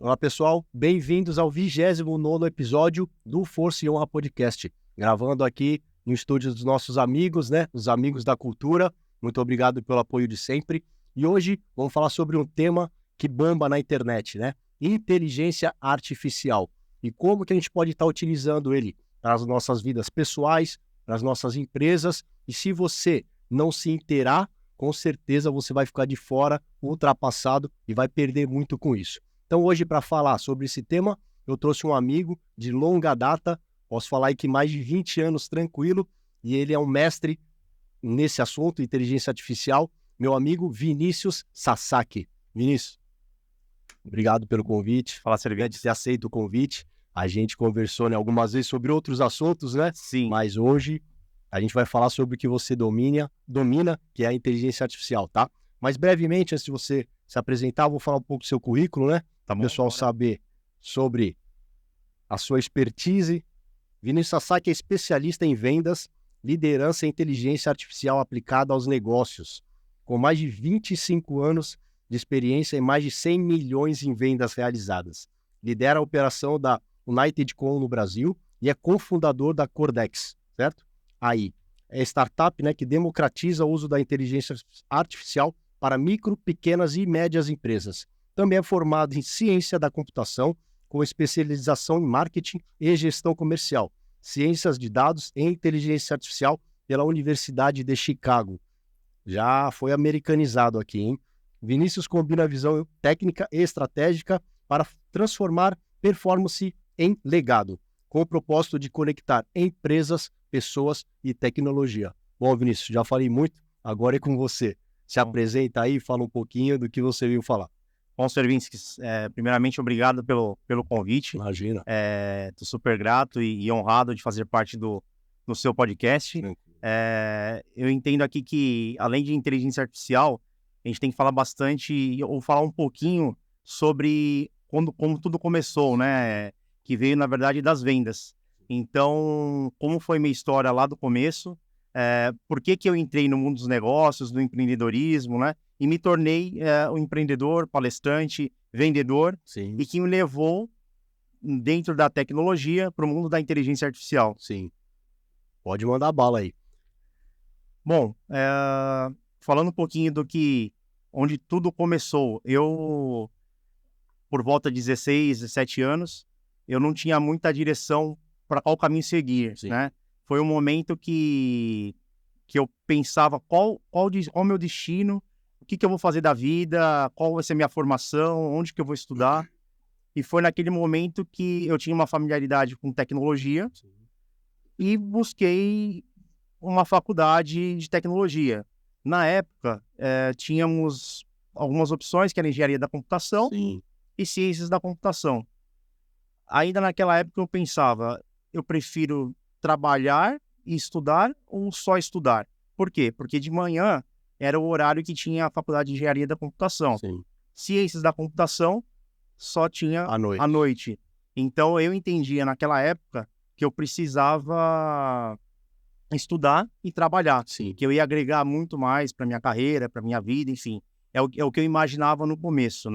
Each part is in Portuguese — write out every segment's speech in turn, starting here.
Olá, pessoal. Bem-vindos ao 29º episódio do Força e Honra Podcast. Gravando aqui no estúdio dos nossos amigos, Os amigos da cultura. Muito obrigado pelo apoio de sempre. E hoje vamos falar sobre um tema que bomba na internet, Inteligência artificial. E como que a gente pode estar utilizando ele para as nossas vidas pessoais, para as nossas empresas. E se você não se inteirar, com certeza você vai ficar de fora, ultrapassado e vai perder muito com isso. Então hoje, para falar sobre esse tema, eu trouxe um amigo de longa data, posso falar aí que mais de 20 anos tranquilo, e ele é um mestre nesse assunto, inteligência artificial, meu amigo Vinícius Sasaki. Vinícius, obrigado pelo convite. Fala, Servente. Você aceita o convite. A gente conversou algumas vezes sobre outros assuntos, Sim. Mas hoje a gente vai falar sobre o que você domina, que é a inteligência artificial, tá? Mas brevemente, antes de você se apresentar, eu vou falar um pouco do seu currículo, Tá bom, o pessoal saber sobre a sua expertise. Vinícius Sasaki é especialista em vendas, liderança e inteligência artificial aplicada aos negócios, com mais de 25 anos de experiência e mais de 100 milhões em vendas realizadas. Lidera a operação da UnitedCom no Brasil e é cofundador da Cordex, certo? Aí, é startup que democratiza o uso da inteligência artificial para micro, pequenas e médias empresas. Também é formado em ciência da computação, com especialização em marketing e gestão comercial, ciências de dados e inteligência artificial pela Universidade de Chicago. Já foi americanizado aqui, hein? Vinícius combina a visão técnica e estratégica para transformar performance em legado, com o propósito de conectar empresas, pessoas e tecnologia. Bom, Vinícius, já falei muito, agora é com você. Se apresenta aí e fala um pouquinho do que você veio falar. Bom, Servinski, primeiramente, obrigado pelo convite. Imagina. Estou super grato e honrado de fazer parte do seu podcast. Eu entendo aqui que, além de inteligência artificial, a gente tem que falar bastante, ou falar um pouquinho sobre como tudo começou, que veio, na verdade, das vendas. Então, como foi minha história lá do começo, por que eu entrei no mundo dos negócios, do empreendedorismo, e me tornei um empreendedor, palestrante, vendedor, Sim. E que me levou dentro da tecnologia para o mundo da inteligência artificial. Sim. Pode mandar bala aí. Bom, falando um pouquinho onde tudo começou, eu, por volta de 16, 17 anos, eu não tinha muita direção para qual caminho seguir, Sim. Foi um momento que eu pensava qual o meu destino, o que eu vou fazer da vida, qual vai ser a minha formação, onde que eu vou estudar. E foi naquele momento que eu tinha uma familiaridade com tecnologia. Sim. E busquei uma faculdade de tecnologia. Na época, tínhamos algumas opções, que era engenharia da computação. Sim. E ciências da computação. Ainda naquela época eu pensava, eu prefiro trabalhar e estudar ou só estudar? Por quê? Porque de manhã era o horário que tinha a faculdade de engenharia da computação. Sim. Ciências da computação só tinha À noite. à noite. Então eu entendia naquela época que eu precisava estudar e trabalhar. Sim. Que eu ia agregar muito mais para minha carreira, para minha vida, enfim. É o que eu imaginava no começo,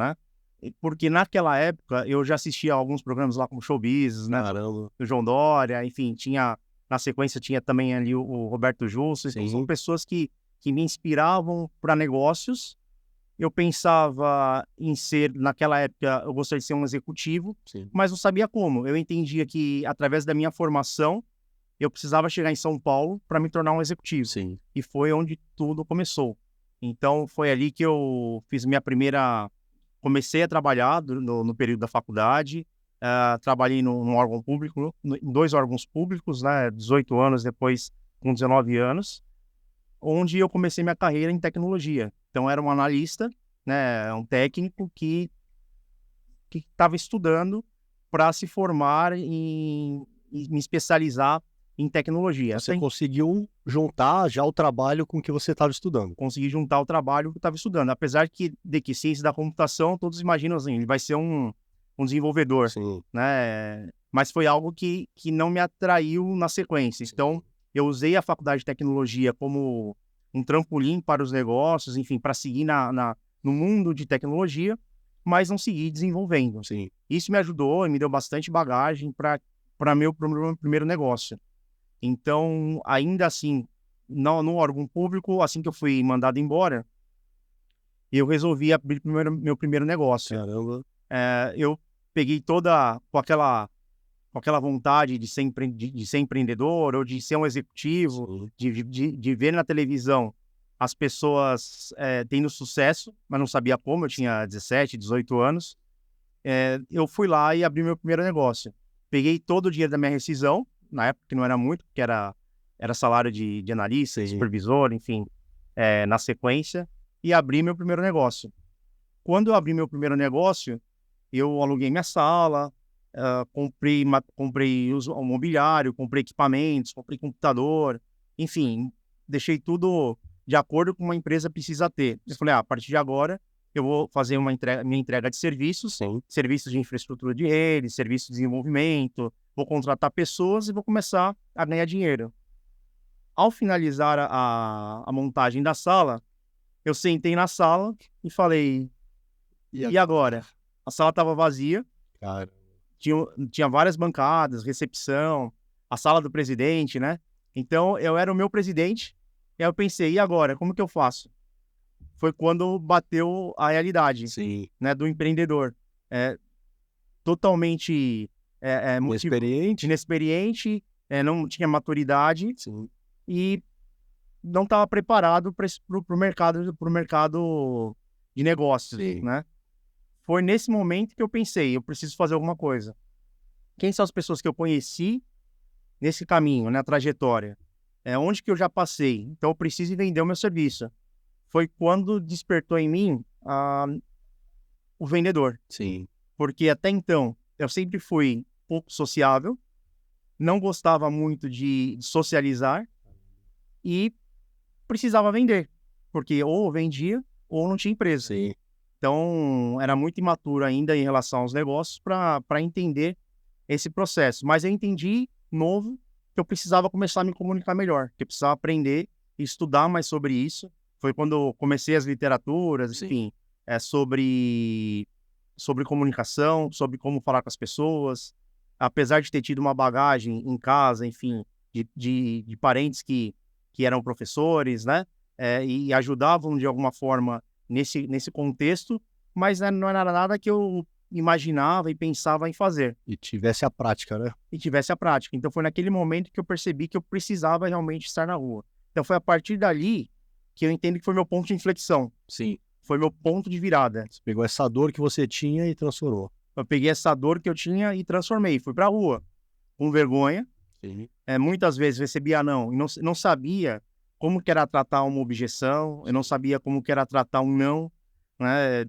Porque naquela época eu já assistia a alguns programas lá como Showbiz, Caramba. do João Dória, enfim, na sequência tinha também ali o Roberto Justo. Então, são pessoas que me inspiravam para negócios. Eu pensava em ser, naquela época, eu gostaria de ser um executivo, Sim. mas não sabia como. Eu entendia que, através da minha formação, eu precisava chegar em São Paulo para me tornar um executivo. Sim. E foi onde tudo começou. Então, foi ali que eu fiz comecei a trabalhar no período da faculdade. Trabalhei num órgão público, em 2 órgãos públicos, 18 anos, depois com 19 anos, onde eu comecei minha carreira em tecnologia. Então, era um analista, um técnico que estava estudando para se formar e me especializar em tecnologia. Você conseguiu juntar já o trabalho com o que você estava estudando. Consegui juntar o trabalho que eu estava estudando. Apesar de que ciência da computação, todos imaginam assim, ele vai ser um desenvolvedor. Sim. Mas foi algo que não me atraiu na sequência. Sim. Então, eu usei a faculdade de tecnologia como um trampolim para os negócios, enfim, para seguir no mundo de tecnologia. mas não segui desenvolvendo. Sim. Isso me ajudou e me deu bastante bagagem para meu primeiro negócio. Então, ainda assim, no órgão público, assim que eu fui mandado embora, eu resolvi abrir meu primeiro negócio. Caramba. Eu peguei com aquela vontade de ser empreendedor ou de ser um executivo, de ver na televisão as pessoas tendo sucesso, mas não sabia como, eu tinha 17, 18 anos. Eu fui lá e abri meu primeiro negócio. Peguei todo o dinheiro da minha rescisão, na época que não era muito, porque era salário de analista, supervisor, enfim, na sequência, e abri meu primeiro negócio. Quando eu abri meu primeiro negócio, eu aluguei minha sala, comprei o mobiliário, comprei equipamentos, comprei computador, enfim, deixei tudo de acordo com uma empresa precisa ter. Eu falei, a partir de agora, eu vou fazer minha entrega de serviços, serviços de infraestrutura de rede, serviços de desenvolvimento, vou contratar pessoas e vou começar a ganhar dinheiro. Ao finalizar a montagem da sala, eu sentei na sala e falei, e agora? A sala estava vazia, Cara. tinha várias bancadas, recepção, a sala do presidente, né? Então, eu era o meu presidente, e aí eu pensei, e agora? Como que eu faço? Foi quando bateu a realidade, né, do empreendedor. Totalmente inexperiente, não tinha maturidade e não estava preparado para o mercado de negócios, né? Foi nesse momento que eu pensei, eu preciso fazer alguma coisa. Quem são as pessoas que eu conheci nesse caminho, na trajetória? Onde que eu já passei? Então, eu preciso vender o meu serviço. Foi quando despertou em mim o vendedor. Porque até então, eu sempre fui pouco sociável, não gostava muito de socializar e precisava vender. Porque ou vendia ou não tinha empresa. Então, era muito imaturo ainda em relação aos negócios para entender esse processo. Mas eu entendi, novo, que eu precisava começar a me comunicar melhor, que eu precisava aprender e estudar mais sobre isso. Foi quando eu comecei as literaturas, enfim, sobre comunicação, sobre como falar com as pessoas. Apesar de ter tido uma bagagem em casa, enfim, de parentes que eram professores, né? E ajudavam de alguma forma nesse contexto, mas não era nada que eu imaginava e pensava em fazer. E tivesse a prática, né? Então, foi naquele momento que eu percebi que eu precisava realmente estar na rua. Então, foi a partir dali que eu entendo que foi meu ponto de inflexão. Foi meu ponto de virada. Você pegou essa dor que você tinha e transformou. Eu peguei essa dor que eu tinha e transformei. Fui pra rua, com vergonha. Muitas vezes recebia não, e não sabia como que era tratar uma objeção, eu não sabia como que era tratar um não, né?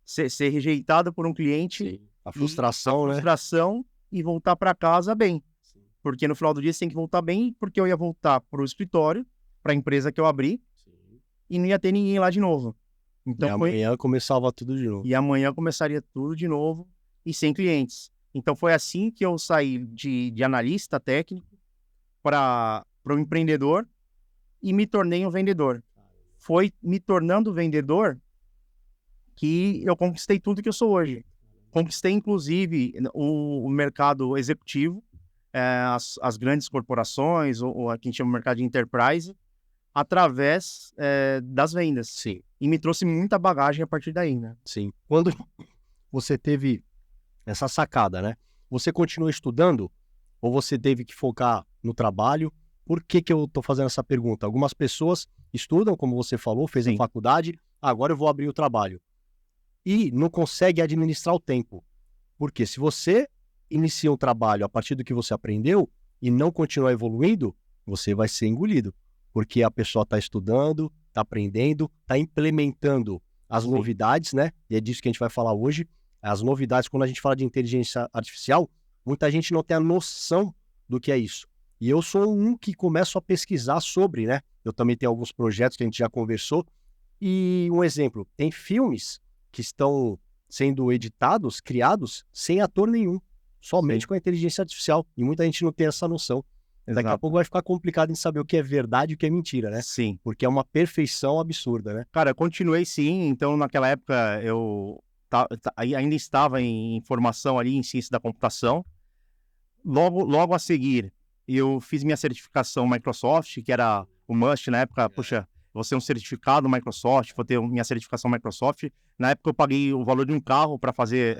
Ser rejeitado por um cliente. A frustração, né? E voltar para casa bem. Porque no final do dia você tem que voltar bem, porque eu ia voltar para o escritório, para a empresa que eu abri, e não ia ter ninguém lá de novo. Então, e amanhã começava tudo de novo. E amanhã começaria tudo de novo e sem clientes. Então, foi assim que eu saí de analista técnico para o empreendedor e me tornei um vendedor. Foi me tornando vendedor que eu conquistei tudo que eu sou hoje. Conquistei, inclusive, o mercado executivo, as grandes corporações, ou a que a gente chama de mercado de enterprise, através das vendas. E me trouxe muita bagagem a partir daí, né? Quando você teve essa sacada, né? Você continuou estudando ou você teve que focar no trabalho? Por que eu tô fazendo essa pergunta? Algumas pessoas estudam, como você falou, fez a faculdade, agora eu vou abrir o trabalho. E não consegue administrar o tempo. Porque se você inicia um trabalho a partir do que você aprendeu e não continuar evoluindo, você vai ser engolido. Porque a pessoa está estudando, está aprendendo, está implementando as novidades, né? E é disso que a gente vai falar hoje. As novidades, quando a gente fala de inteligência artificial, muita gente não tem a noção do que é isso. E eu sou um que começo a pesquisar sobre, né? Eu também tenho alguns projetos que a gente já conversou. E um exemplo, tem filmes que estão sendo editados, criados, sem ator nenhum. Somente com a inteligência artificial. E muita gente não tem essa noção. Daqui a Exato. pouco vai ficar complicado em saber o que é verdade e o que é mentira, né? Sim. Porque é uma perfeição absurda, né? Cara, eu continuei sim, então naquela época eu ainda estava em formação ali em ciência da computação. Logo a seguir, eu fiz minha certificação Microsoft, que era o must na época. Puxa, vou ser um certificado Microsoft, vou ter minha certificação Microsoft. Na época eu paguei o valor de um carro para fazer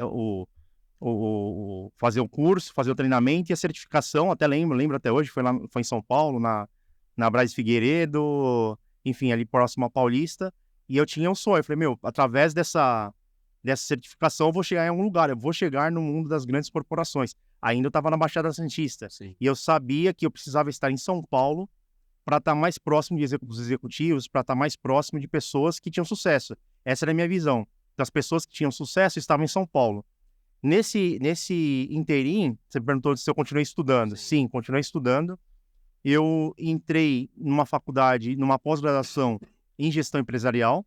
fazer o curso, fazer o treinamento e a certificação. Até lembro até hoje, foi em São Paulo, na Braz Figueiredo, enfim, ali próximo a Paulista. E eu tinha um sonho, eu falei, meu, através dessa certificação eu vou chegar em algum lugar, eu vou chegar no mundo das grandes corporações. Ainda eu estava na Baixada Santista. Sim. E eu sabia que eu precisava estar em São Paulo para estar mais próximo dos executivos, para estar mais próximo de pessoas que tinham sucesso. Essa era a minha visão. Das pessoas que tinham sucesso estavam em São Paulo. Nesse interim, você perguntou se eu continuei estudando. Sim, continuei estudando. Eu entrei numa faculdade, numa pós-graduação em gestão empresarial.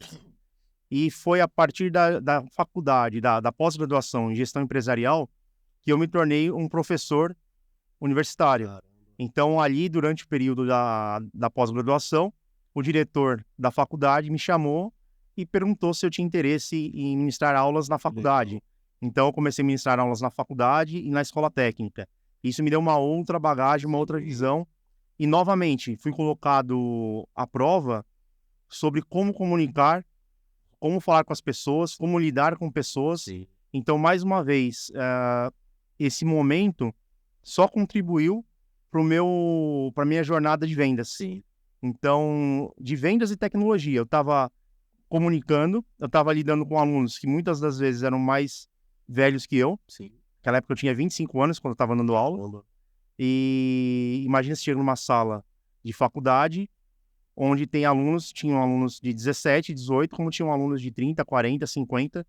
E foi a partir da faculdade, da pós-graduação em gestão empresarial, que eu me tornei um professor universitário. Caramba. Então, ali, durante o período da pós-graduação, o diretor da faculdade me chamou e perguntou se eu tinha interesse em ministrar aulas na faculdade. Então, eu comecei a ministrar aulas na faculdade e na escola técnica. Isso me deu uma outra bagagem, uma outra visão. E, novamente, fui colocado à prova sobre como comunicar, como falar com as pessoas, como lidar com pessoas. Sim. Então, mais uma vez, esse momento só contribuiu para minha jornada de vendas. Sim. Então, de vendas e tecnologia, eu estava comunicando, eu estava lidando com alunos que muitas das vezes eram mais velhos que eu. Sim. Naquela época eu tinha 25 anos quando eu estava dando aula. Caramba. E imagina se chega numa sala de faculdade, onde tinham alunos de 17, 18, como tinham alunos de 30, 40, 50,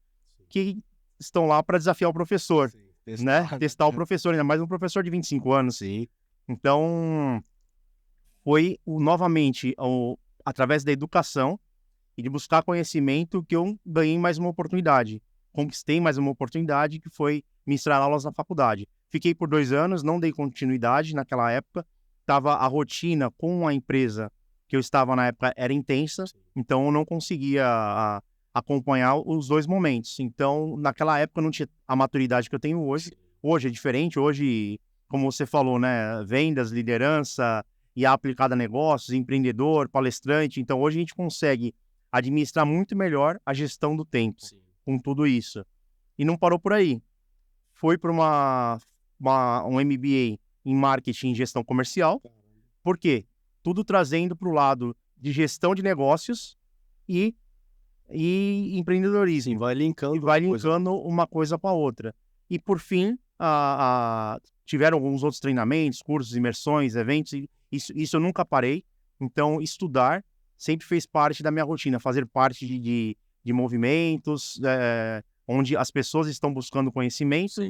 que estão lá para desafiar o professor, Sim. né? Testar o professor, ainda mais um professor de 25 anos. Sim. Então, foi novamente através da educação e de buscar conhecimento que eu ganhei mais uma oportunidade. Conquistei mais uma oportunidade, que foi ministrar aulas na faculdade. Fiquei por 2 anos, não dei continuidade naquela época. A rotina com a empresa que eu estava na época era intensa, então eu não conseguia acompanhar os 2 momentos. Então, naquela época eu não tinha a maturidade que eu tenho hoje. Hoje é diferente, hoje, como você falou, né, vendas, liderança, e aplicada a negócios, empreendedor, palestrante. Então, hoje a gente consegue administrar muito melhor a gestão do tempo. Sim. Com tudo isso. E não parou por aí. Foi para um MBA em marketing e gestão comercial. Por quê? Tudo trazendo para o lado de gestão de negócios e empreendedorismo. Sim, vai linkando. E vai linkando uma coisa com a outra. E, por fim, tiveram alguns outros treinamentos, cursos, imersões, eventos. Isso eu nunca parei. Então, estudar sempre fez parte da minha rotina. Fazer parte de movimentos, onde as pessoas estão buscando conhecimento,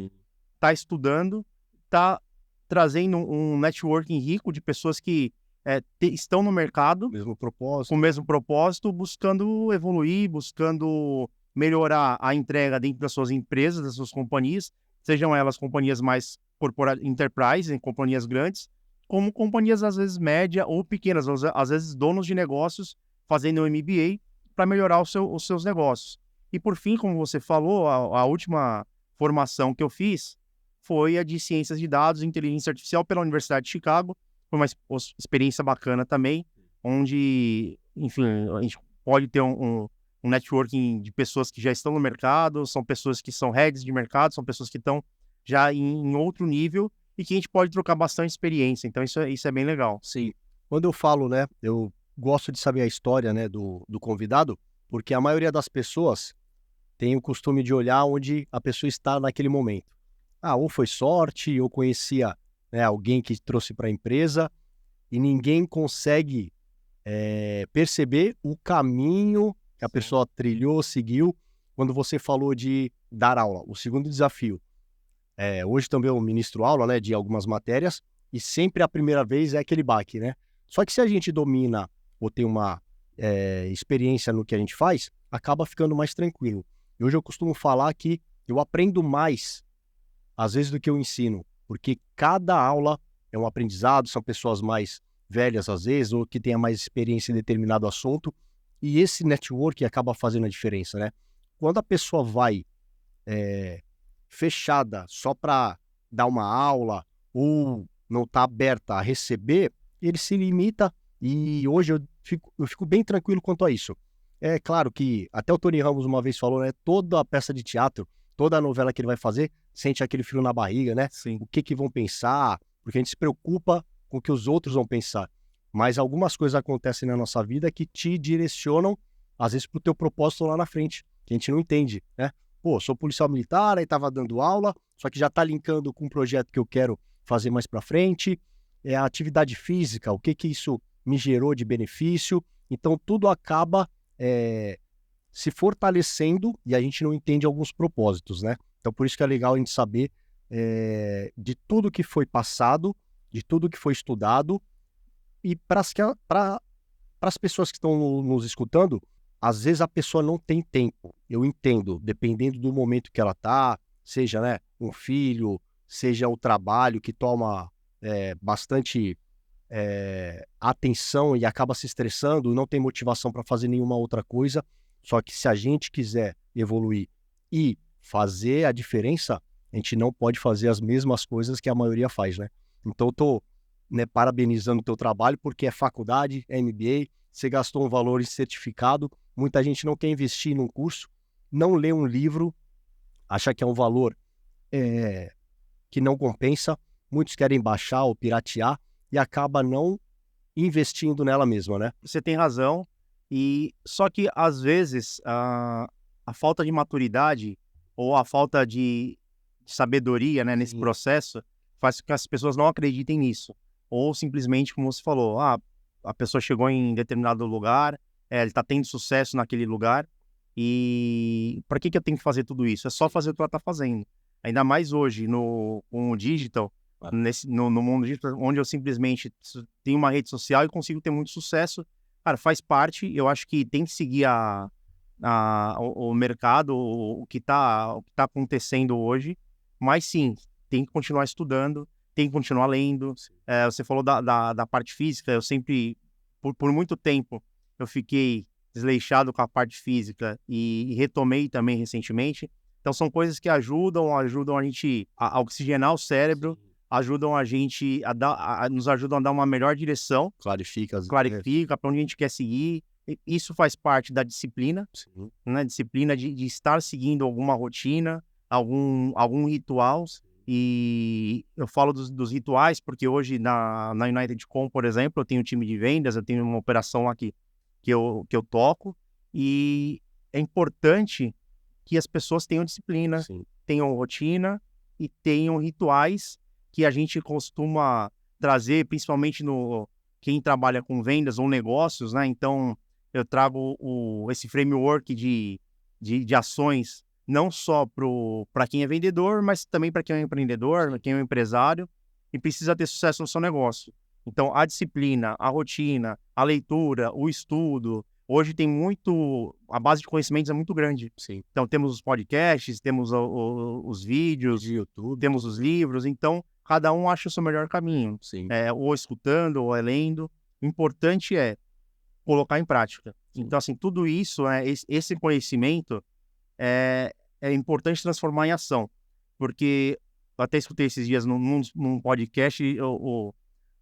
está estudando, está trazendo um networking rico de pessoas que estão no mercado Mesmo propósito. com o mesmo propósito, buscando evoluir, buscando melhorar a entrega dentro das suas empresas, das suas companhias, sejam elas companhias mais enterprise, companhias grandes, como companhias às vezes média ou pequenas, às vezes donos de negócios fazendo um MBA para melhorar os seus negócios. E por fim, como você falou, a última formação que eu fiz foi a de Ciências de Dados e Inteligência Artificial pela Universidade de Chicago. Foi uma experiência bacana também, onde, enfim, a gente pode ter um networking de pessoas que já estão no mercado, são pessoas que são heads de mercado, são pessoas que estão já em outro nível e que a gente pode trocar bastante experiência. Então, isso é bem legal. Sim. Quando eu falo, né, eu gosto de saber a história, né, do convidado, porque a maioria das pessoas tem o costume de olhar onde a pessoa está naquele momento. Ou foi sorte, ou conhecia, né, alguém que trouxe para a empresa, e ninguém consegue perceber o caminho que a pessoa trilhou, seguiu, quando você falou de dar aula. O segundo desafio. Hoje também eu ministro aula, né, de algumas matérias, e sempre a primeira vez é aquele baque, né? Só que se a gente domina ou tem uma experiência no que a gente faz, acaba ficando mais tranquilo. E hoje eu costumo falar que eu aprendo mais, às vezes, do que eu ensino, porque cada aula é um aprendizado, são pessoas mais velhas às vezes, ou que tenham mais experiência em determinado assunto, e esse network acaba fazendo a diferença, né? Quando a pessoa vai fechada só para dar uma aula ou não está aberta a receber, ele se limita e hoje eu fico bem tranquilo quanto a isso. É claro que até o Tony Ramos uma vez falou, né? Toda a peça de teatro, toda a novela que ele vai fazer, sente aquele frio na barriga, né? Sim. O que vão pensar, porque a gente se preocupa com o que os outros vão pensar. Mas algumas coisas acontecem na nossa vida que te direcionam, às vezes, para o teu propósito lá na frente, que a gente não entende, né? Pô, sou policial militar, aí estava dando aula, só que já está linkando com um projeto que eu quero fazer mais para frente. É a atividade física, o que isso me gerou de benefício. Então, tudo acaba se fortalecendo e a gente não entende alguns propósitos, né? Então, por isso que é legal a gente saber de tudo que foi passado, de tudo que foi estudado, e para as pessoas que estão nos escutando, às vezes a pessoa não tem tempo. Eu entendo, dependendo do momento que ela está, seja, né, um filho, seja o trabalho que toma bastante atenção e acaba se estressando, não tem motivação para fazer nenhuma outra coisa. Só que se a gente quiser evoluir e fazer a diferença, a gente não pode fazer as mesmas coisas que a maioria faz, né? Então eu tô, né, parabenizando o teu trabalho, porque é faculdade, é MBA, você gastou um valor em certificado, muita gente não quer investir num curso, não lê um livro, acha que é um valor que não compensa, muitos querem baixar ou piratear e acaba não investindo nela mesma, né? Você tem razão, e só que às vezes a falta de maturidade ou a falta de sabedoria, né, nesse processo faz com que as pessoas não acreditem nisso. Ou simplesmente, como você falou, a pessoa chegou em determinado lugar, ele está tendo sucesso naquele lugar, e para que eu tenho que fazer tudo isso? É só fazer o que ela está fazendo. Ainda mais hoje, com o digital, no mundo digital, onde eu simplesmente tenho uma rede social e consigo ter muito sucesso. Cara, faz parte, eu acho que tem que seguir o mercado, o que tá acontecendo hoje, mas sim, tem que continuar estudando, tem que continuar lendo. Você falou da parte física, eu sempre, por muito tempo, eu fiquei desleixado com a parte física e retomei também recentemente. Então são coisas que ajudam a gente a oxigenar o cérebro, ajudam a gente nos ajudam a dar uma melhor direção, Clarifica para onde a gente quer seguir. Isso faz parte da disciplina, né? Disciplina de estar seguindo alguma rotina, algum ritual. E eu falo dos rituais porque hoje na United Com, por exemplo, eu tenho um time de vendas, eu tenho uma operação aqui que eu toco, e é importante que as pessoas tenham disciplina, tenham rotina e tenham rituais que a gente costuma trazer, principalmente quem trabalha com vendas ou negócios, né? Então, eu trago esse framework de ações, não só para quem é vendedor, mas também para quem é empreendedor, quem é um empresário e precisa ter sucesso no seu negócio. Então, a disciplina, a rotina, a leitura, o estudo. Hoje tem a base de conhecimentos é muito grande. Então, temos os podcasts, temos os vídeos, YouTube, temos os livros. Então, cada um acha o seu melhor caminho. Ou escutando, ou lendo. O importante é colocar em prática. Então, assim, tudo isso, esse conhecimento é importante transformar em ação. Porque eu até escutei esses dias num podcast,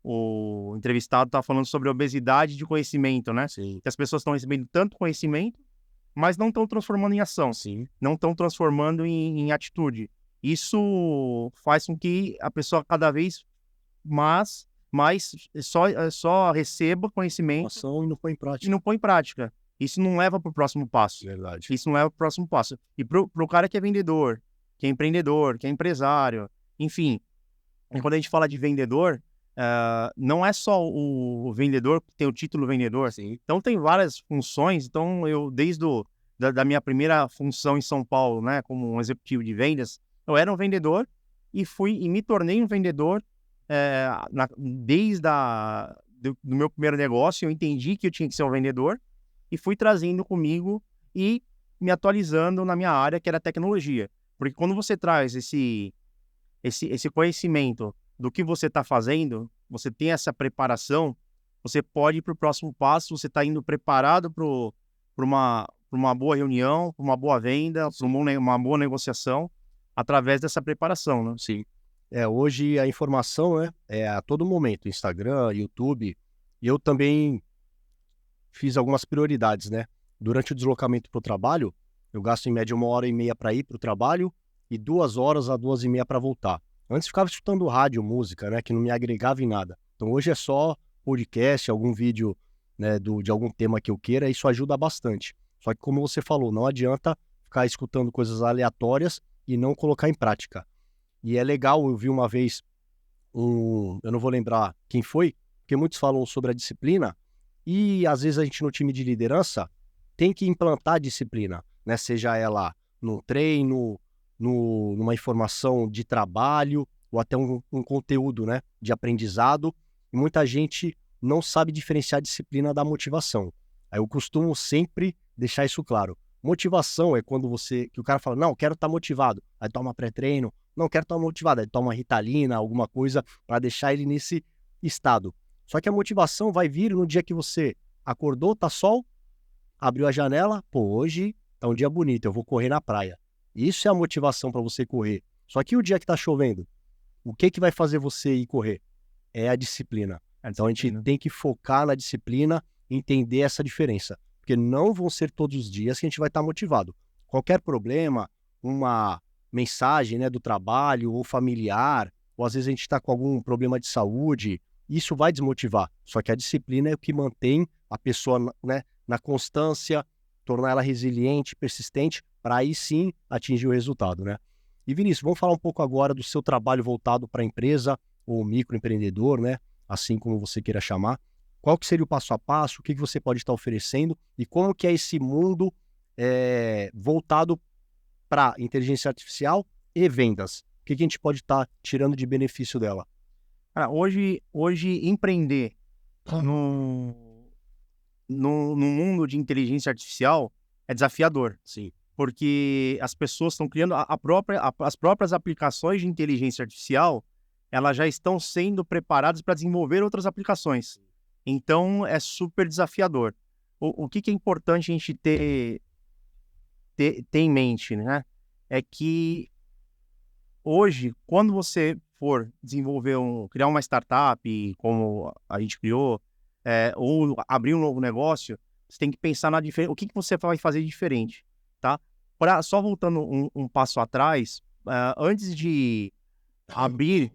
o entrevistado está falando sobre obesidade de conhecimento, né? Que as pessoas estão recebendo tanto conhecimento, mas não estão transformando em ação. Não estão transformando em atitude. Isso faz com que a pessoa cada vez mais só receba conhecimento ação e não põe em prática. Isso não leva para o próximo passo. Verdade. Isso não leva para o próximo passo. E para o cara que é vendedor, que é empreendedor, que é empresário, enfim, quando a gente fala de vendedor, não é só o vendedor que tem o título vendedor. Então tem várias funções. Então eu, desde da minha primeira função em São Paulo, né, como um executivo de vendas, eu era um vendedor e me tornei um vendedor desde do meu primeiro negócio. Eu entendi que eu tinha que ser um vendedor e fui trazendo comigo e me atualizando na minha área, que era tecnologia. Porque quando você traz esse conhecimento do que você está fazendo, você tem essa preparação, você pode ir para o próximo passo, você está indo preparado para uma boa reunião, para uma boa venda, para uma boa negociação, através dessa preparação, né? Sim. Hoje a informação, né, é a todo momento, Instagram, YouTube, e eu também fiz algumas prioridades, né? Durante o deslocamento para o trabalho, eu gasto em média 1h30 para ir para o trabalho e 2 horas a 2h30 para voltar. Antes ficava escutando rádio, música, né, que não me agregava em nada. Então hoje é só podcast, algum vídeo, né, de algum tema que eu queira, isso ajuda bastante. Só que como você falou, não adianta ficar escutando coisas aleatórias e não colocar em prática. E é legal, eu vi uma vez eu não vou lembrar quem foi, porque muitos falam sobre a disciplina, e às vezes a gente no time de liderança tem que implantar a disciplina, né? Seja ela no treino, numa informação de trabalho, ou até um conteúdo, né, de aprendizado. E muita gente não sabe diferenciar a disciplina da motivação. Aí eu costumo sempre deixar isso claro. Motivação é quando que o cara fala, não, quero estar motivado, aí toma pré-treino, não quero estar motivado, aí toma Ritalina, alguma coisa para deixar ele nesse estado. Só que a motivação vai vir no dia que você acordou, tá sol, abriu a janela, pô, hoje tá um dia bonito, eu vou correr na praia. Isso é a motivação para você correr. Só que o dia que tá chovendo, o que vai fazer você ir correr? É a disciplina. Então a gente tem que focar na disciplina e entender essa diferença. Porque não vão ser todos os dias que a gente vai estar motivado. Qualquer problema, uma mensagem, né, do trabalho ou familiar, ou às vezes a gente está com algum problema de saúde, isso vai desmotivar. Só que a disciplina é o que mantém a pessoa, né, na constância, tornar ela resiliente, persistente, para aí sim atingir o resultado, né? E Vinícius, vamos falar um pouco agora do seu trabalho voltado para a empresa ou microempreendedor, né? Assim como você queira chamar. Qual que seria o passo a passo? O que você pode estar oferecendo? E como que é esse mundo voltado para inteligência artificial e vendas? O que a gente pode estar tirando de benefício dela? Hoje empreender no mundo de inteligência artificial é desafiador. Sim. Porque as pessoas estão criando as próprias aplicações de inteligência artificial, elas já estão sendo preparadas para desenvolver outras aplicações. Então, é super desafiador. O que é importante a gente ter em mente, né? É que hoje, quando você for criar uma startup, como a gente criou, ou abrir um novo negócio, você tem que pensar o que você vai fazer diferente, tá? Só voltando um passo atrás, antes de abrir,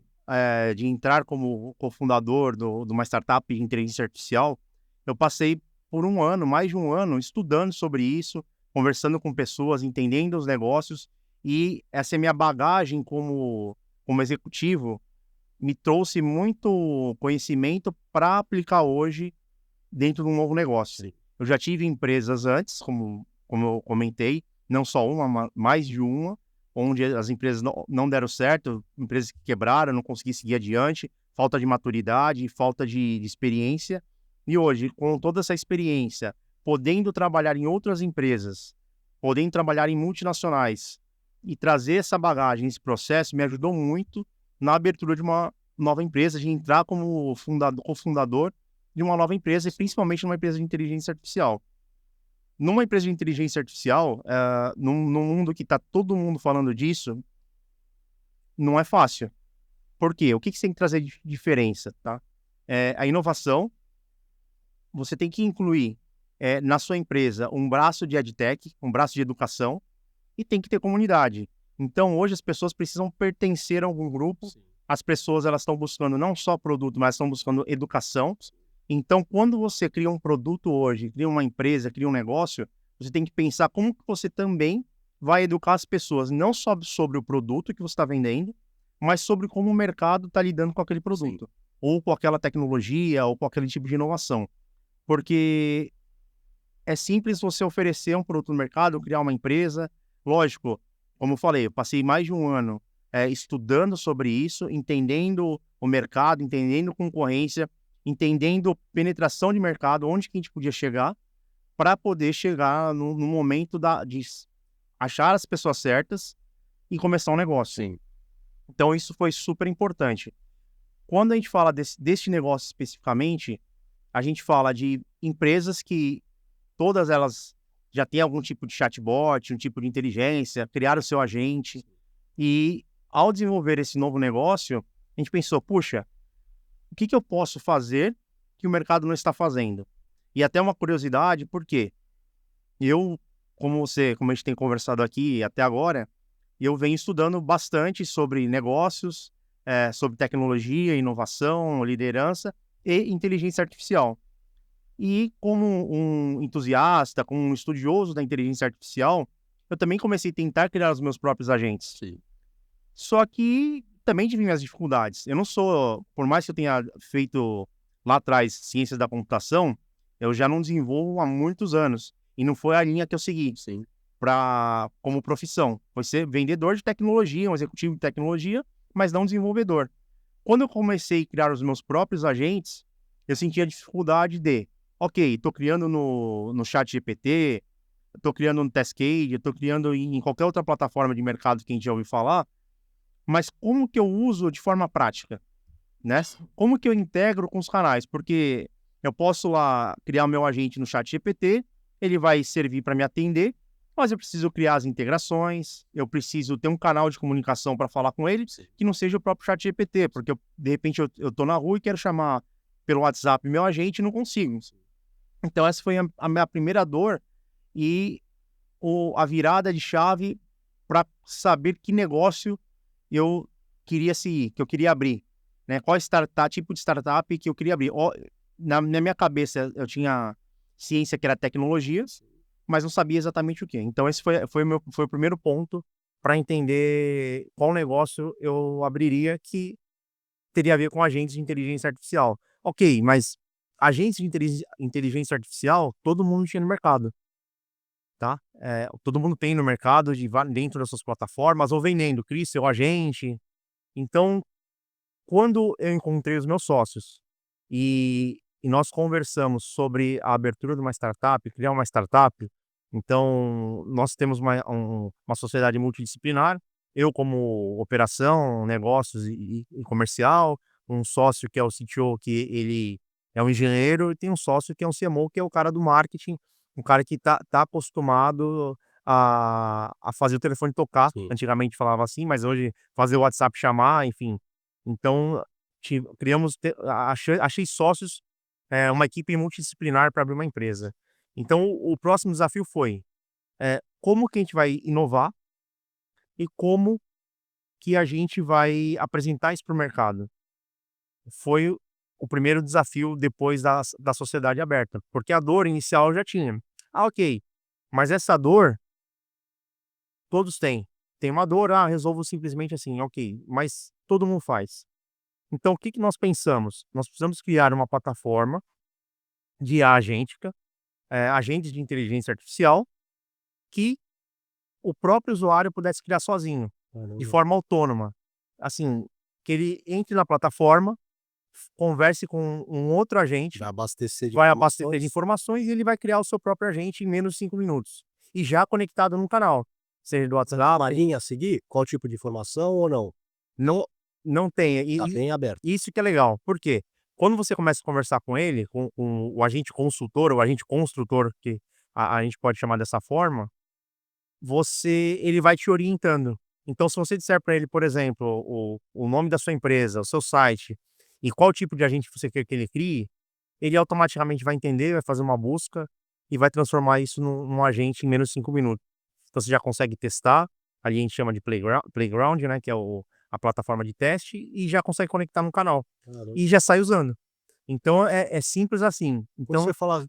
de entrar como cofundador de uma startup de inteligência artificial, eu passei por mais de um ano, estudando sobre isso, conversando com pessoas, entendendo os negócios, e essa minha bagagem como executivo me trouxe muito conhecimento para aplicar hoje dentro de um novo negócio. Sim. Eu já tive empresas antes, como eu comentei, não só uma, mais de uma, onde as empresas não deram certo, empresas que quebraram, não consegui seguir adiante, falta de maturidade, falta de experiência. E hoje, com toda essa experiência, podendo trabalhar em outras empresas, podendo trabalhar em multinacionais e trazer essa bagagem, esse processo, me ajudou muito na abertura de uma nova empresa, de entrar como cofundador de uma nova empresa, e principalmente numa empresa de inteligência artificial. Numa empresa de inteligência artificial, num mundo que está todo mundo falando disso, não é fácil. Por quê? O que você tem que trazer de diferença, tá? A inovação, você tem que incluir na sua empresa um braço de EdTech, um braço de educação, e tem que ter comunidade. Então, hoje as pessoas precisam pertencer a algum grupo. Sim. As pessoas elas estão buscando não só produto, mas estão buscando educação. Então, quando você cria um produto hoje, cria uma empresa, cria um negócio, você tem que pensar como que você também vai educar as pessoas, não só sobre o produto que você está vendendo, mas sobre como o mercado está lidando com aquele produto. Sim. Ou com aquela tecnologia, ou com aquele tipo de inovação. Porque é simples você oferecer um produto no mercado, criar uma empresa. Lógico, como eu falei, eu passei mais de um ano estudando sobre isso, entendendo o mercado, entendendo concorrência, entendendo penetração de mercado, onde que a gente podia chegar, para poder chegar no momento de achar as pessoas certas e começar um negócio. Sim. Então, isso foi super importante. quando a gente fala deste negócio especificamente, a gente fala de empresas que todas elas já têm algum tipo de chatbot, um tipo de inteligência, criaram o seu agente. E ao desenvolver esse novo negócio, a gente pensou, puxa, o que eu posso fazer que o mercado não está fazendo? E até uma curiosidade, por quê? Eu, como a gente tem conversado aqui até agora, eu venho estudando bastante sobre negócios, sobre tecnologia, inovação, liderança e inteligência artificial. E como um entusiasta, como um estudioso da inteligência artificial, eu também comecei a tentar criar os meus próprios agentes. Sim. Só que também tive minhas dificuldades. Eu não sou, por mais que eu tenha feito lá atrás ciências da computação, eu já não desenvolvo há muitos anos. E não foi a linha que eu segui Sim. como profissão. Foi ser vendedor de tecnologia, um executivo de tecnologia, mas não desenvolvedor. Quando eu comecei a criar os meus próprios agentes, eu sentia dificuldade ok, estou criando no ChatGPT, estou criando no Cascade, estou criando em qualquer outra plataforma de mercado que a gente já ouviu falar, mas como que eu uso de forma prática, né? Como que eu integro com os canais? Porque eu posso lá criar o meu agente no ChatGPT, ele vai servir para me atender, mas eu preciso criar as integrações, eu preciso ter um canal de comunicação para falar com ele, que não seja o próprio ChatGPT, porque de repente eu tô na rua e quero chamar pelo WhatsApp meu agente e não consigo. Então essa foi a minha primeira dor e a virada de chave para saber que negócio eu queria seguir, que eu queria abrir, né? Qual tipo de startup que eu queria abrir. Na minha cabeça, eu tinha ciência que era tecnologia, mas não sabia exatamente o que. Então, esse foi o primeiro ponto para entender qual negócio eu abriria que teria a ver com agentes de inteligência artificial. Ok, mas agentes de inteligência artificial, todo mundo tinha no mercado. Tá? Todo mundo tem no mercado dentro das suas plataformas ou vendendo, crie seu agente. Então, quando eu encontrei os meus sócios e nós conversamos sobre a abertura de uma startup, criar uma startup, então nós temos uma sociedade multidisciplinar, eu como operação, negócios e comercial, um sócio que é o CTO, que ele é um engenheiro, e tem um sócio que é um CMO, que é o cara do marketing, um cara que tá acostumado a fazer o telefone tocar. Sim. Antigamente falava assim, mas hoje fazer o WhatsApp chamar, enfim. Então, criamos, achei sócios, uma equipe multidisciplinar para abrir uma empresa. Então, o próximo desafio foi, como que a gente vai inovar e como que a gente vai apresentar isso para o mercado. Foi o primeiro desafio depois da sociedade aberta, porque a dor inicial eu já tinha. Ah, ok, mas essa dor todos têm. Tem uma dor, resolvo simplesmente assim, ok, mas todo mundo faz. Então, o que que nós pensamos? Nós precisamos criar uma plataforma de IA agêntica, agentes de inteligência artificial, que o próprio usuário pudesse criar sozinho, de Caramba. forma autônoma. Assim, que ele entre na plataforma, converse com um outro agente, Vai abastecer de vai abastecer de informações. informações e ele vai criar o seu próprio agente em menos de 5 minutos. E já conectado num canal, seja do WhatsApp. Uma linha a seguir? Qual tipo de informação ou não? Não, não tem. Tá bem aberto. Isso que é legal. Por quê? Quando você começa a conversar com ele, com o agente consultor, ou agente construtor, que a gente pode chamar dessa forma, ele vai te orientando. Então, se você disser para ele, por exemplo, o nome da sua empresa, o seu site e qual tipo de agente você quer que ele crie, ele automaticamente vai entender, vai fazer uma busca e vai transformar isso num agente em menos de 5 minutos. Então, você já consegue testar, ali a gente chama de playground, né, que é a plataforma de teste, e já consegue conectar no canal. Caramba. E já sai usando. Então, é simples assim. Quando Então, você fala,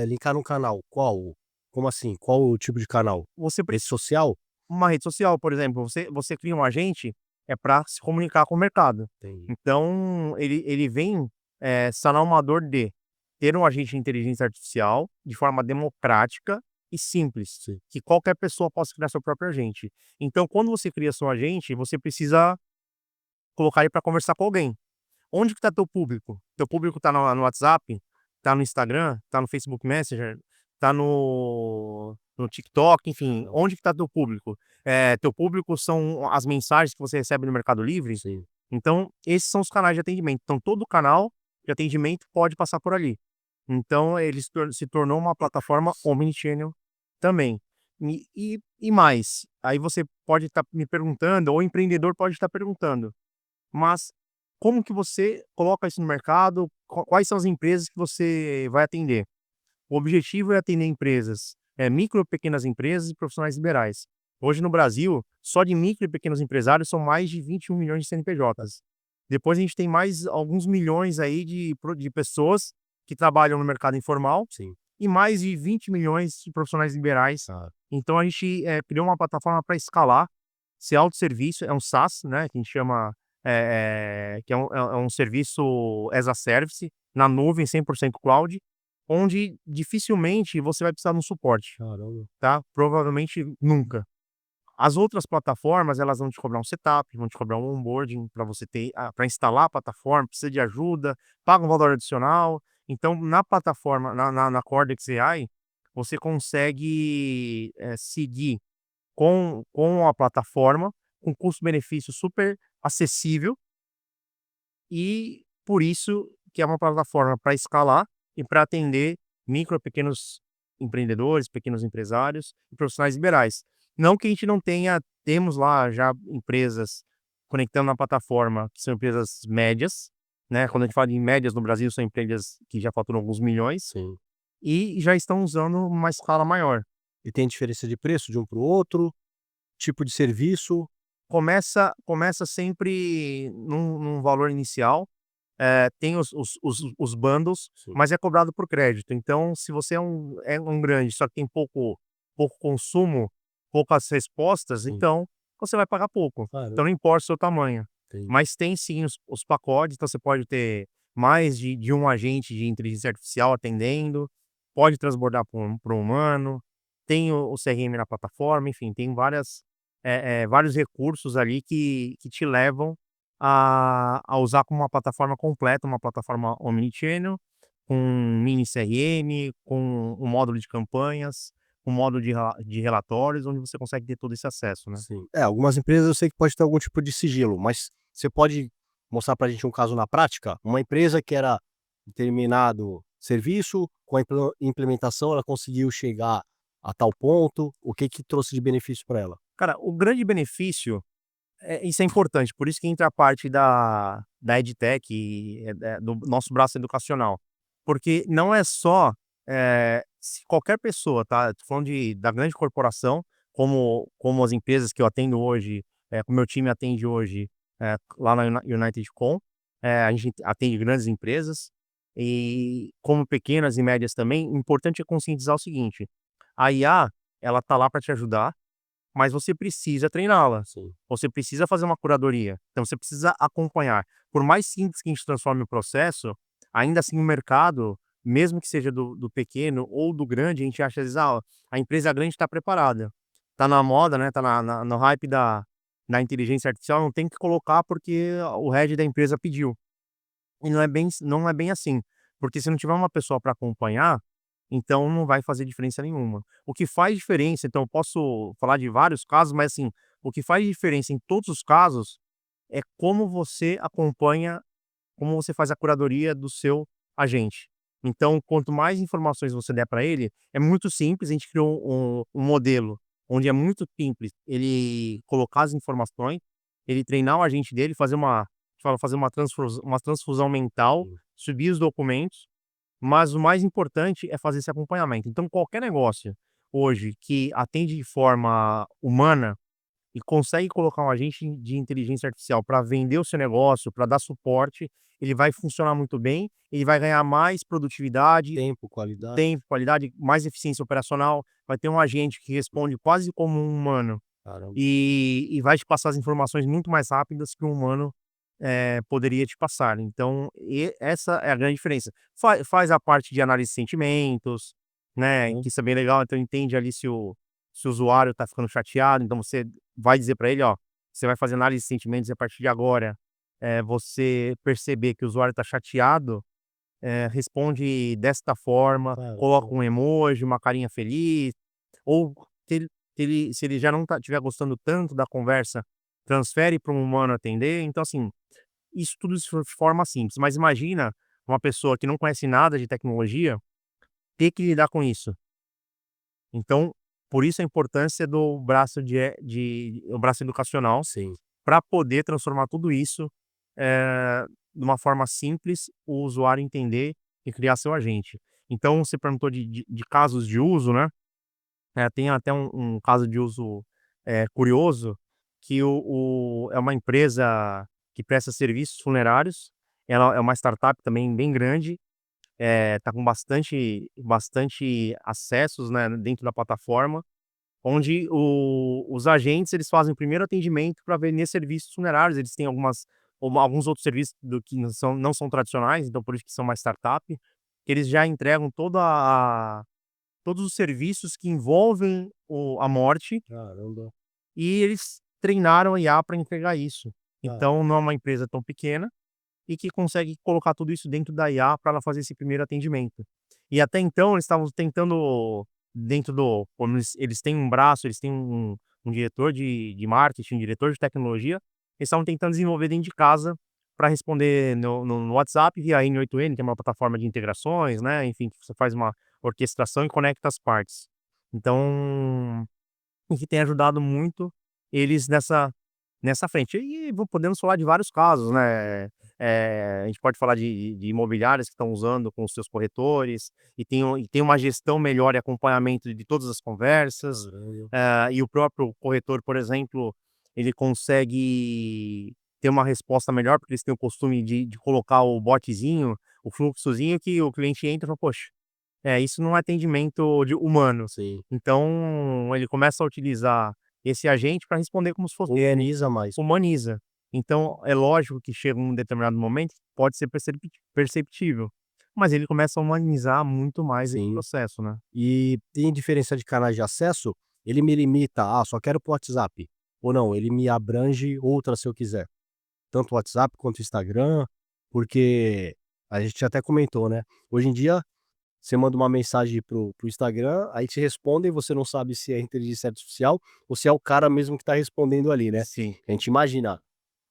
linkar num canal, qual? Como assim? Qual o tipo de canal? você Rede social? uma rede social, por exemplo, você cria um agente, para se comunicar com o mercado. Entendi. Então ele vem, sanar uma dor de ter um agente de inteligência artificial de forma democrática e simples, Sim. que qualquer pessoa possa criar seu próprio agente. Então quando você cria seu agente, você precisa colocar ele para conversar com alguém. Onde que está teu público? Teu público está no WhatsApp, está no Instagram, está no Facebook Messenger, está no TikTok, enfim, Não. onde que está teu público? Teu público são as mensagens que você recebe no Mercado Livre? Sim. Então, esses são os canais de atendimento. Então, todo canal de atendimento pode passar por ali. Então, ele se tornou uma plataforma omnichannel também. E mais, aí você pode estar me perguntando, ou o empreendedor pode estar perguntando, mas como que você coloca isso no mercado? Quais são as empresas que você vai atender? O objetivo é atender empresas, micro e pequenas empresas e profissionais liberais. Hoje no Brasil, só de micro e pequenos empresários são mais de 21 milhões de CNPJs. Depois a gente tem mais alguns milhões aí de pessoas que trabalham no mercado informal Sim. e mais de 20 milhões de profissionais liberais. Ah, Então a gente criou uma plataforma para escalar, ser autosserviço, é um SaaS, né, que a gente chama, que é um serviço as a service, na nuvem, 100% cloud, onde dificilmente você vai precisar de um suporte, caramba. tá? Provavelmente nunca. As outras plataformas, elas vão te cobrar um setup, vão te cobrar um onboarding para você ter, para instalar a plataforma, precisa de ajuda, paga um valor adicional. Então, na plataforma, na Cortex AI, você consegue seguir com a plataforma, com custo-benefício super acessível, e por isso que é uma plataforma para escalar e para atender micro, pequenos empreendedores, pequenos empresários e profissionais liberais. Não que a gente não tenha, temos lá já empresas conectando na plataforma, que são empresas médias, né? Quando a gente fala em médias no Brasil, são empresas que já faturam alguns milhões Sim. e já estão usando uma escala maior. E tem diferença de preço de um para o outro? Tipo de serviço? Começa sempre num valor inicial. Tem os bundles, Sim. mas é cobrado por crédito. Então, se você é um grande, só que tem pouco consumo, poucas respostas, Sim. então você vai pagar pouco. Caramba, Então não importa o seu tamanho. entendi. Mas tem sim os pacotes, então você pode ter mais de um agente de inteligência artificial atendendo, pode transbordar para um humano, tem o CRM na plataforma, enfim, tem vários recursos ali que te levam a usar como uma plataforma completa, uma plataforma omnichannel, com mini CRM, com um módulo de campanhas, um módulo de relatórios, onde você consegue ter todo esse acesso, né. Sim. É, algumas empresas eu sei que pode ter algum tipo de sigilo, mas você pode mostrar pra gente um caso na prática? Uma empresa que era determinado serviço, com a implementação ela conseguiu chegar a tal ponto, o que que trouxe de benefício para ela? Cara, o grande benefício, isso é importante, por isso que entra a parte da EdTech e, do nosso braço educacional. Porque não é só, se qualquer pessoa, tá, tô falando da grande corporação, como as empresas que eu atendo hoje, que o meu time atende hoje, lá na United Com, a gente atende grandes empresas, e como pequenas e médias também. O importante é conscientizar o seguinte: a IA, ela tá lá para te ajudar, mas você precisa treiná-la. Sim. Você precisa fazer uma curadoria, então você precisa acompanhar. Por mais simples que a gente transforme o processo, ainda assim o mercado, mesmo que seja do pequeno ou do grande, a gente acha às vezes: "Ah, a empresa grande está preparada, está na moda, né, está no hype da inteligência artificial, não tem que colocar porque o head da empresa pediu". E não é bem assim, porque se não tiver uma pessoa para acompanhar, então não vai fazer diferença nenhuma. O que faz diferença, então eu posso falar de vários casos, mas assim, o que faz diferença em todos os casos é como você acompanha, como você faz a curadoria do seu agente. Então, quanto mais informações você der para ele, é muito simples. A gente criou um modelo onde é muito simples ele colocar as informações, ele treinar o agente dele, fazer uma transfusão mental, Sim. subir os documentos, mas o mais importante é fazer esse acompanhamento. Então, qualquer negócio hoje que atende de forma humana e consegue colocar um agente de inteligência artificial para vender o seu negócio, para dar suporte, ele vai funcionar muito bem, ele vai ganhar mais produtividade, Tempo, qualidade. tempo, qualidade, mais eficiência operacional, vai ter um agente que responde quase como um humano Caramba. e vai te passar as informações muito mais rápidas que um humano, poderia te passar. Então, essa é a grande diferença. Faz a parte de análise de sentimentos, né, Hum. que isso é bem legal, então entende ali se o usuário está ficando chateado, então você vai dizer para ele: "Ó, você vai fazer análise de sentimentos e a partir de agora, você perceber que o usuário está chateado, responde desta forma, Caramba. coloca um emoji, uma carinha feliz", ou se ele já não estiver gostando tanto da conversa, transfere para um humano atender. Então assim, isso tudo de forma simples, mas imagina uma pessoa que não conhece nada de tecnologia ter que lidar com isso. Então, por isso a importância do braço o braço educacional, Sim. para poder transformar tudo isso, de uma forma simples, o usuário entender e criar seu agente. Então você perguntou de casos de uso, né, tem até um caso de uso, curioso, que é uma empresa que presta serviços funerários, ela é uma startup também bem grande, tá com bastante acessos, né, dentro da plataforma, onde os agentes, eles fazem o primeiro atendimento para vender serviços funerários, eles têm alguns outros serviços do que não são tradicionais, então por isso que são uma startup, que eles já entregam todos os serviços que envolvem a morte, Caramba. e eles treinaram a IA para entregar isso. Cara, Então não é uma empresa tão pequena, e que consegue colocar tudo isso dentro da IA para ela fazer esse primeiro atendimento. E até então eles estavam tentando como eles têm um braço, eles têm um diretor de marketing, um diretor de tecnologia, eles estavam tentando desenvolver dentro de casa para responder no WhatsApp via N8N, que é uma plataforma de integrações, né, enfim, que você faz uma orquestração e conecta as partes. Então, o que tem ajudado muito eles nessa frente. E podemos falar de vários casos, né, a gente pode falar de imobiliárias que estão usando com os seus corretores, e tem uma gestão melhor e acompanhamento de todas as conversas, caramba. e o próprio corretor, por exemplo, ele consegue ter uma resposta melhor, porque eles têm o costume de colocar o botzinho, o fluxozinho que o cliente entra e fala: "Poxa, isso não é atendimento de humano". Sim. Então, ele começa a utilizar esse agente para responder como se fosse Humaniza mais. humaniza. Então, é lógico que chega um determinado momento que pode ser perceptível, mas ele começa a humanizar muito mais esse Sim. processo, né. E tem diferença de canais de acesso? Ele me limita, só quero para WhatsApp, ou não, ele me abrange outras se eu quiser, tanto o WhatsApp quanto o Instagram, porque a gente até comentou, né, hoje em dia você manda uma mensagem pro Instagram, aí te respondem, você não sabe se é inteligência artificial ou se é o cara mesmo que tá respondendo ali, né. Sim, A gente imagina,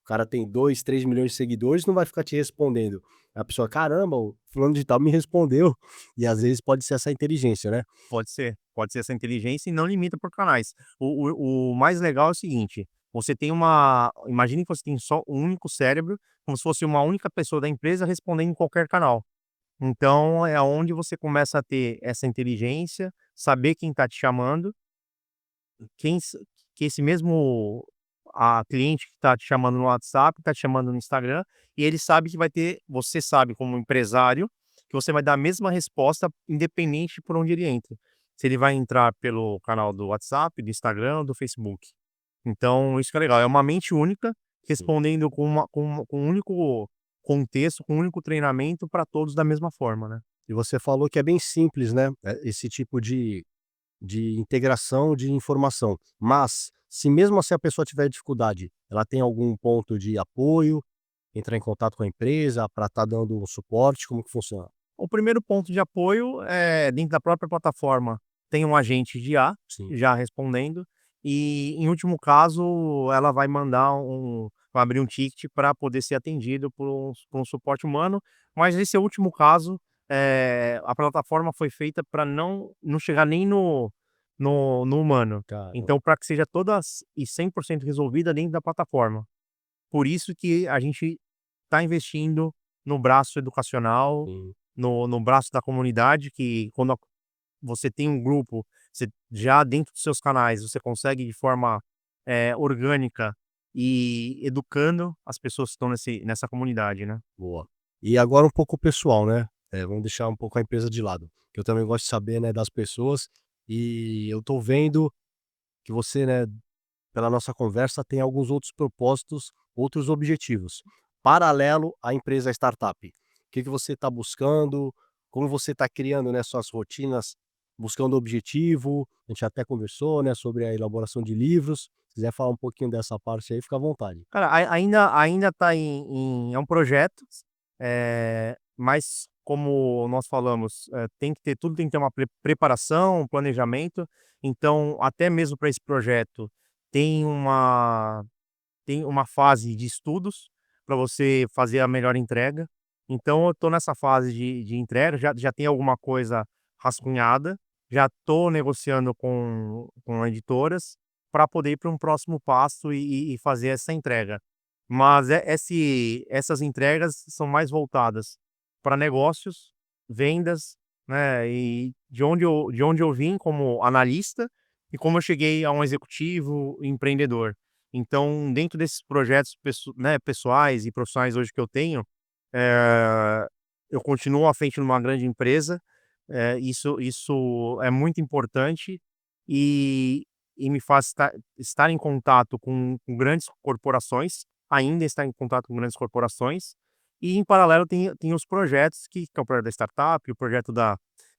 o cara tem 2, 3 milhões de seguidores, não vai ficar te respondendo. A pessoa: "Caramba, o fulano de tal me respondeu", e às vezes pode ser essa inteligência, né. pode ser essa inteligência e não limita por canais. O mais legal é o seguinte, você tem uma imagine que você tem só um único cérebro, como se fosse uma única pessoa da empresa respondendo em qualquer canal. Então é onde você começa a ter essa inteligência, saber quem está te chamando, quem s que esse mesmo cliente que está te chamando no WhatsApp, está te chamando no Instagram, e ele sabe que você sabe como empresário, que você vai dar a mesma resposta independente por onde ele entra. Se ele vai entrar pelo canal do WhatsApp, do Instagram, do Facebook. Então isso que é legal, é uma mente única, Sim. respondendo com um único contexto, com um único treinamento para todos da mesma forma, né. E você falou que é bem simples, né, esse tipo de integração de informação. Mas, se mesmo assim a pessoa tiver dificuldade, ela tem algum ponto de apoio, entrar em contato com a empresa para estar dando um suporte, como que funciona? O primeiro ponto de apoio é dentro da própria plataforma, tem um agente de IA, Sim. já respondendo, e em último caso ela vai abrir um ticket para poder ser atendido por um suporte humano, mas esse último caso, a plataforma foi feita para não chegar nem no humano. Caramba. Então para que seja todas e 100% resolvida dentro da plataforma. Por isso que a gente está investindo no braço educacional, Sim. no braço da comunidade, que quando você tem um grupo, você já dentro dos seus canais, você consegue de forma, orgânica e educando as pessoas que estão nessa comunidade, né. Boa. E agora um pouco pessoal, né, vamos deixar um pouco a empresa de lado, que eu também gosto de saber, né, das pessoas, e eu tô vendo que você, né, pela nossa conversa, tem alguns outros propósitos, outros objetivos, paralelo à empresa startup. O que que você está buscando? Como você está criando, né, suas rotinas, buscando objetivo? A gente até conversou, né, sobre a elaboração de livros. Se quiser falar um pouquinho dessa parte aí, fica à vontade. Cara, ainda tá é um projeto, mas como nós falamos, tem que ter uma preparação, um planejamento, então até mesmo para esse projeto tem uma tem uma fase de estudos, para você fazer a melhor entrega. Então eu estou nessa fase de entrega, já tem alguma coisa rascunhada, já estou negociando com editoras para poder ir para um próximo passo e fazer essa entrega. Mas essas entregas são mais voltadas para negócios, vendas, né, e de onde eu vim como analista e como eu cheguei a um executivo empreendedor. Então, dentro desses projetos né, pessoais e profissionais hoje que eu tenho, eu continuo à frente de uma grande empresa, isso é muito importante e me faz estar em contato com grandes corporações, ainda estar em contato com grandes corporações, e em paralelo tem os projetos que é o projeto da startup, o projeto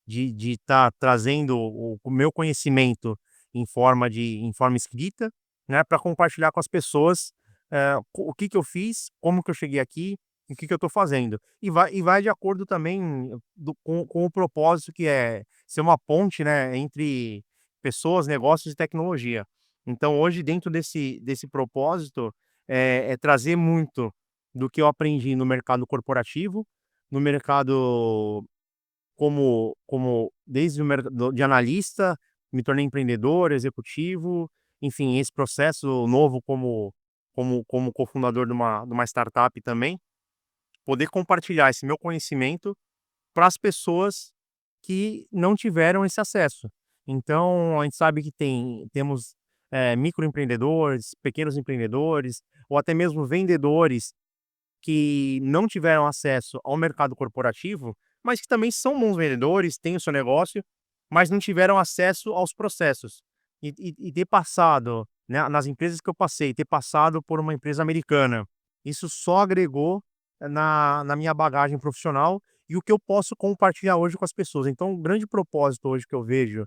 de estar trazendo o meu conhecimento em forma escrita, né, para compartilhar com as pessoas, o que que eu fiz, como que eu cheguei aqui, e o que que eu estou fazendo. E vai de acordo também com o propósito que é ser uma ponte, né, entre pessoas, negócios e tecnologia. Então hoje dentro desse propósito, é trazer muito do que eu aprendi no mercado corporativo, no mercado como desde o mercado de analista, me tornei empreendedor, executivo, enfim, esse processo novo como cofundador de uma startup também, poder compartilhar esse meu conhecimento para as pessoas que não tiveram esse acesso. Então, a gente sabe que temos, microempreendedores, pequenos empreendedores, ou até mesmo vendedores que não tiveram acesso ao mercado corporativo, mas que também são bons vendedores, têm o seu negócio, mas não tiveram acesso aos processos. E ter passado, né, nas empresas que eu passei, ter passado por uma empresa americana, isso só agregou na minha bagagem profissional e o que eu posso compartilhar hoje com as pessoas. Então, um grande propósito hoje que eu vejo,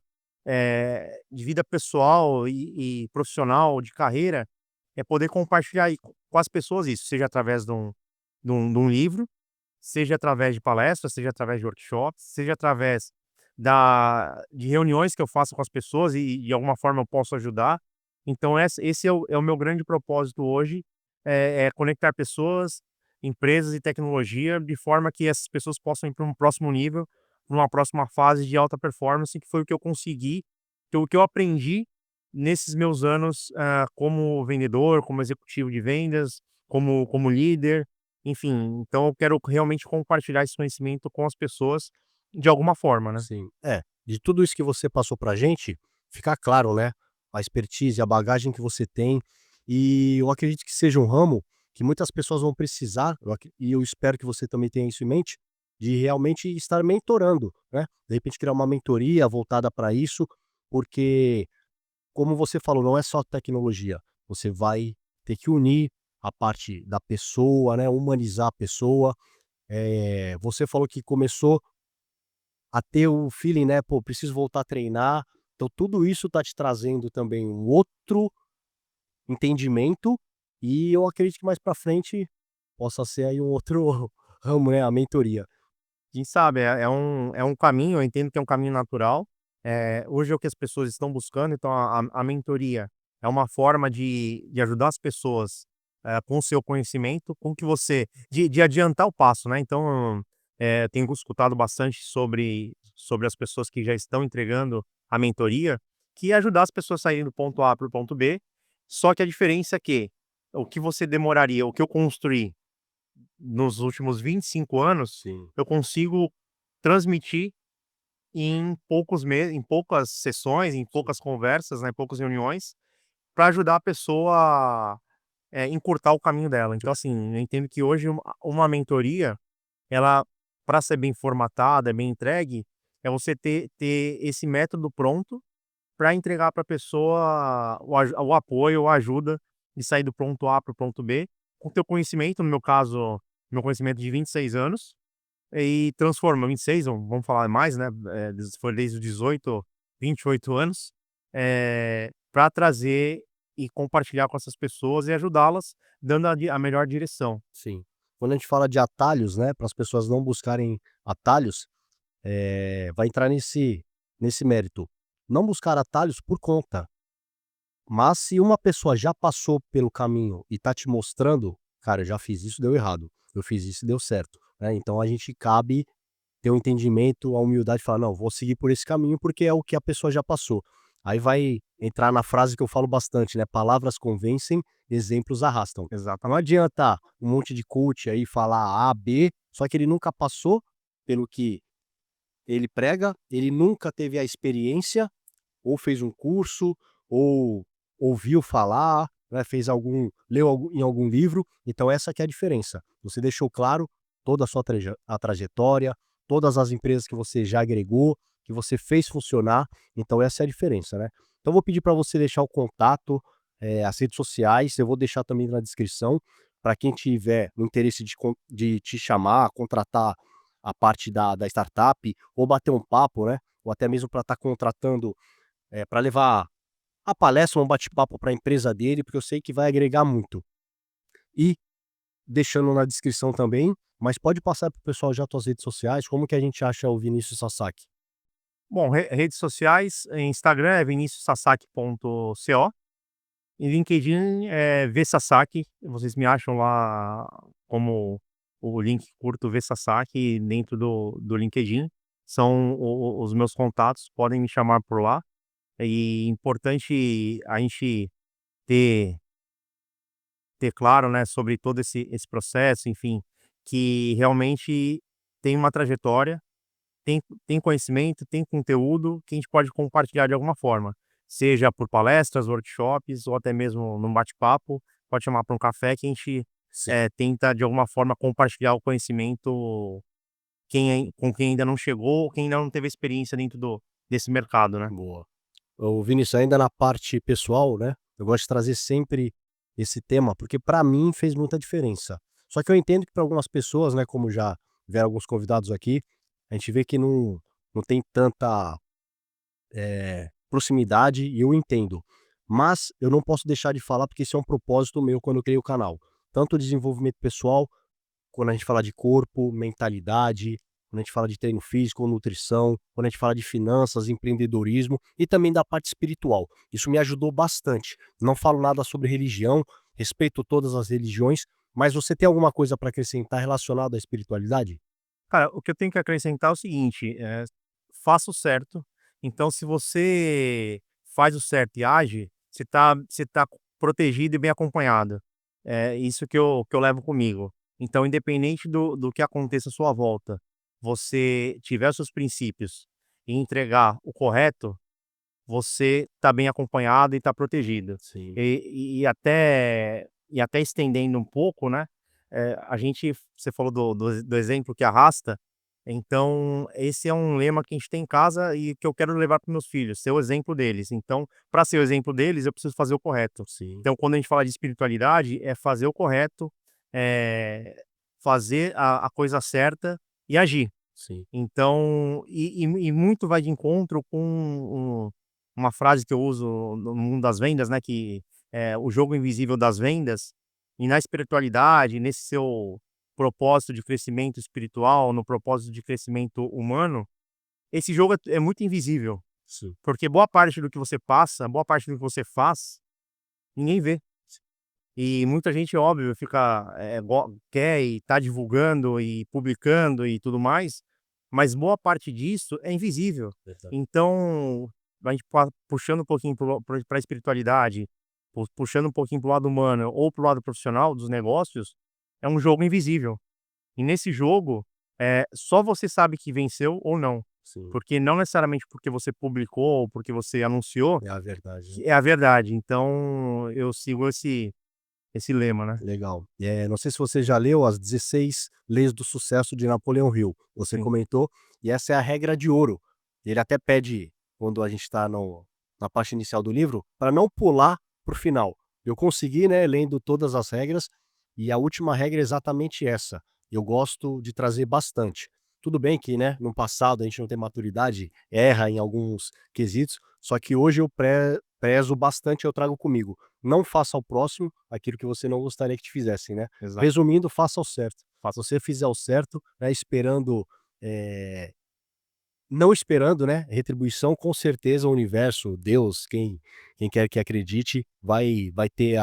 de vida pessoal e profissional, de carreira, é poder compartilhar aí com as pessoas isso, seja através de um livro, seja através de palestras, seja através de workshops, seja através de reuniões que eu faço com as pessoas e de alguma forma eu posso ajudar. Então esse é o meu grande propósito hoje, é conectar pessoas, empresas e tecnologia de forma que essas pessoas possam ir para um próximo nível, para uma próxima fase de alta performance, que foi o que eu consegui, o que eu aprendi nesses meus anos, como vendedor, como executivo de vendas, como líder, enfim. Então eu quero realmente compartilhar esse conhecimento com as pessoas de alguma forma, né. Sim. É, de tudo isso que você passou pra gente, fica claro, né, a expertise, a bagagem que você tem, e eu acredito que seja um ramo que muitas pessoas vão precisar, e eu espero que você também tenha isso em mente, de realmente estar mentorando, né. De repente criar uma mentoria voltada para isso, porque, como você falou, não é só tecnologia, você vai ter que unir a parte da pessoa, né, humanizar a pessoa. Você falou que começou a ter o feeling, né, "Pô, preciso voltar a treinar", então tudo isso tá te trazendo também um outro entendimento, e eu acredito que mais pra frente possa ser aí um outro ramo, né, a mentoria. Quem sabe, é um caminho, eu entendo que é um caminho natural. Hoje é o que as pessoas estão buscando, então a mentoria é uma forma de ajudar as pessoas, com o seu conhecimento, com que você de adiantar o passo, né. Então, tenho escutado bastante sobre as pessoas que já estão entregando a mentoria, que é ajudar as pessoas a saírem do ponto A para o ponto B, só que a diferença é que o que você demoraria, o que eu construí nos últimos 25 anos, Sim, eu consigo transmitir em poucas sessões, em sim. poucas conversas, né, em poucas reuniões, para ajudar a pessoa a, encurtar o caminho dela. Então, assim, eu entendo que hoje uma mentoria, ela, para ser bem formatada, bem entregue, é você ter esse método pronto para entregar para a pessoa o apoio ou a ajuda de sair do ponto A para o ponto B, com teu conhecimento, no meu caso, meu conhecimento de 26 anos, e transforma 26, vamos falar mais, né, se for desde os 18, 28 anos, pra trazer e compartilhar com essas pessoas e ajudá-las, dando a melhor direção. Sim. Quando a gente fala de atalhos, né, para as pessoas não buscarem atalhos, vai entrar nesse mérito. Não buscar atalhos por conta, mas se uma pessoa já passou pelo caminho e tá te mostrando, cara, eu já fiz isso, deu errado. Eu fiz isso, deu certo. Né? Então a gente cabe ter um entendimento, a humildade de falar, não, vou seguir por esse caminho porque é o que a pessoa já passou. Aí vai entrar na frase que eu falo bastante, né? Palavras convencem, exemplos arrastam. Não Exatamente. adianta um monte de coach aí falar A, B, só que ele nunca passou pelo que ele prega, ele nunca teve a experiência, ou fez um curso, ou ouviu falar, né, leu em algum livro, então essa que é a diferença. Você deixou claro toda a sua a trajetória, todas as empresas que você já agregou, que você fez funcionar, então essa é a diferença, né. Então eu vou pedir para você deixar o contato, as redes sociais, eu vou deixar também na descrição, para quem tiver o interesse de te chamar, contratar a parte da startup, ou bater um papo, né, ou até mesmo para estar contratando, para levar a palestra, um bate-papo para a empresa dele, porque eu sei que vai agregar muito. E deixando na descrição também, mas pode passar para o pessoal já tuas redes sociais, como que a gente acha o Vinícius Sasaki? Bom, redes sociais, Instagram é viniciussasaki.co e LinkedIn é vsasaki, vocês me acham lá como o link curto vsasaki dentro do LinkedIn, são os meus contatos, podem me chamar por lá, e importante a gente ter claro, né, sobre todo esse processo, enfim, que realmente tem uma trajetória, tem conhecimento, tem conteúdo que a gente pode compartilhar de alguma forma, seja por palestras, workshops ou até mesmo num bate-papo, pode chamar para um café que a gente, Sim. tenta de alguma forma compartilhar o conhecimento com quem ainda não chegou ou quem ainda não teve experiência dentro desse mercado, né. Boa. Ô Vinícius, ainda na parte pessoal, né, eu gosto de trazer sempre esse tema, porque para mim fez muita diferença. Só que eu entendo que para algumas pessoas, né, como já vieram alguns convidados aqui, a gente vê que não tem tanta proximidade e eu entendo. Mas eu não posso deixar de falar porque esse é um propósito meu quando eu criei o canal. Tanto o desenvolvimento pessoal, quando a gente fala de corpo, mentalidade, quando a gente fala de treino físico, nutrição, quando a gente fala de finanças, empreendedorismo e também da parte espiritual. Isso me ajudou bastante. Não falo nada sobre religião, respeito todas as religiões, mas você tem alguma coisa para acrescentar relacionado à espiritualidade? Cara, o que eu tenho que acrescentar é o seguinte, faça o certo. Então, se você faz o certo e age, você tá protegido e bem acompanhado. É isso que eu levo comigo. Então, independente do que aconteça à sua volta, você tiver os seus princípios e entregar o correto, você tá bem acompanhado e tá protegido. Sim. E até estendendo um pouco, né, você falou do exemplo que arrasta, então esse é um lema que a gente tem em casa e que eu quero levar para meus filhos, ser o exemplo deles. Então, para ser o exemplo deles, eu preciso fazer o correto. Sim, Então, quando a gente fala de espiritualidade, é fazer o correto, fazer a coisa certa e agir. sim. Então, e muito vai de encontro com uma frase que eu uso no mundo das vendas, né, que é o jogo invisível das vendas, e na espiritualidade, nesse seu propósito de crescimento espiritual, no propósito de crescimento humano, esse jogo é muito invisível, Sim. porque boa parte do que você passa, boa parte do que você faz, ninguém vê. E muita gente, óbvio, fica, quer e tá divulgando e publicando e tudo mais, mas boa parte disso é invisível. Verdade. Então, a gente puxando um pouquinho para a espiritualidade, puxando um pouquinho para o lado humano ou para o lado profissional dos negócios, é um jogo invisível. E nesse jogo, só você sabe que venceu ou não. Sim. Porque não necessariamente porque você publicou ou porque você anunciou, É a verdade, né? que é a verdade. Então, eu sigo esse lema, né. Legal. Não sei se você já leu As 16 Leis do Sucesso de Napoleão Hill. Você Sim. comentou, e essa é a regra de ouro. Ele até pede, quando a gente está na parte inicial do livro, para não pular para o final. Eu consegui, né, lendo todas as regras, e a última regra é exatamente essa. Eu gosto de trazer bastante. Tudo bem que, né, no passado a gente não tem maturidade, erra em alguns quesitos, só que hoje eu prezo bastante, eu trago comigo. Não faça ao próximo aquilo que você não gostaria que te fizessem, né. Exato. Resumindo, faça o certo. Se você fizer o certo, né, esperando, eh, não esperando, né, retribuição, com certeza o universo, Deus, quem quer que acredite, vai ter